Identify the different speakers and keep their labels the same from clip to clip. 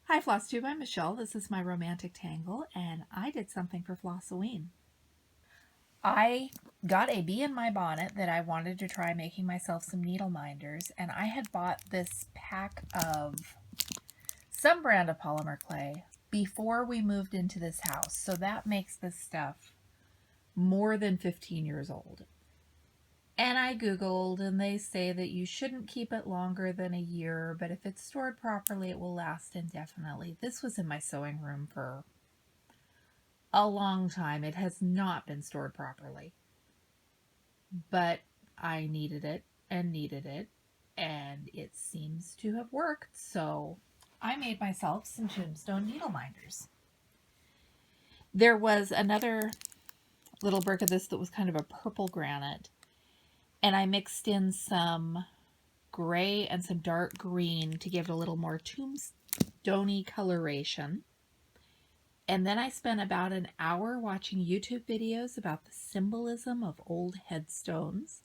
Speaker 1: Hi FlossTube, I'm Michelle. This is my romantic tangle, and I did something for Flossoween. I got a bee in my bonnet that I wanted to try making myself some needle minders, and I had bought this pack of some brand of polymer clay before we moved into this house, so that makes this stuff more than 15 years old. And I Googled, and they say that you shouldn't keep it longer than a year, but if it's stored properly, it will last indefinitely. This was in my sewing room for a long time. It has not been stored properly, but I needed it, and it seems to have worked. So I made myself some Tombstone needle minders. There was another little brick of this that was kind of a purple granite, and I mixed in some gray and some dark green to give it a little more tombstone-y coloration. And then I spent about an hour watching YouTube videos about the symbolism of old headstones.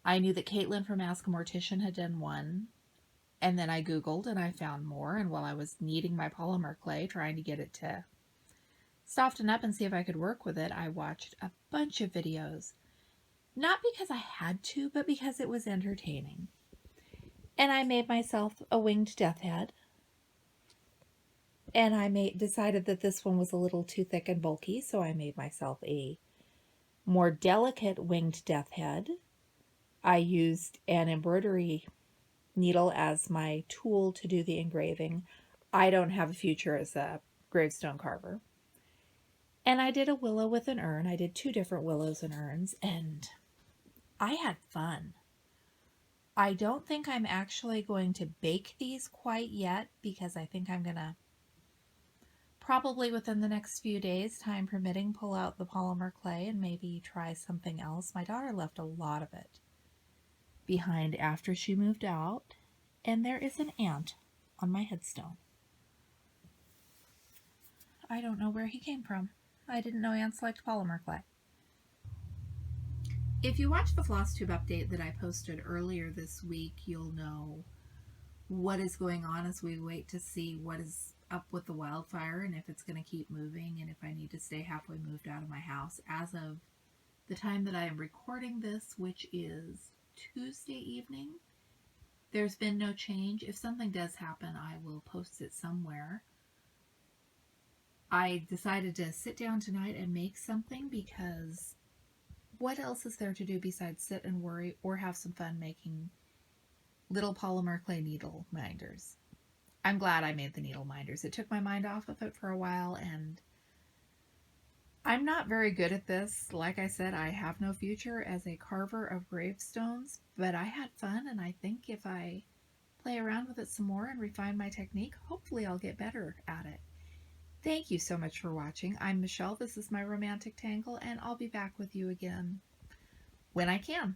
Speaker 1: I knew that Caitlin from Ask a Mortician had done one, and then I Googled and I found more. And while I was kneading my polymer clay, trying to get it to soften up and see if I could work with it, I watched a bunch of videos. Not because I had to, but because it was entertaining. And I made myself a winged death head. And I decided that this one was a little too thick and bulky, so I made myself a more delicate winged death head. I used an embroidery needle as my tool to do the engraving. I don't have a future as a gravestone carver. And I did a willow with an urn. I did 2 different willows and urns, and I had fun. I don't think I'm actually going to bake these quite yet because I think I'm going to probably within the next few days, time permitting, pull out the polymer clay and maybe try something else. My daughter left a lot of it behind after she moved out, and there is an ant on my headstone. I don't know where he came from. I didn't know ants liked polymer clay. If you watch the FlossTube update that I posted earlier this week, you'll know what is going on as we wait to see what is up with the wildfire and if it's going to keep moving and if I need to stay halfway moved out of my house. As of the time that I am recording this, which is Tuesday evening, there's been no change. If something does happen, I will post it somewhere. I decided to sit down tonight and make something because what else is there to do besides sit and worry or have some fun making little polymer clay needle minders? I'm glad I made the needle minders. It took my mind off of it for a while, and I'm not very good at this. Like I said, I have no future as a carver of gravestones, but I had fun, and I think if I play around with it some more and refine my technique, hopefully I'll get better at it. Thank you so much for watching. I'm Michelle. This is my romantic tangle, and I'll be back with you again when I can.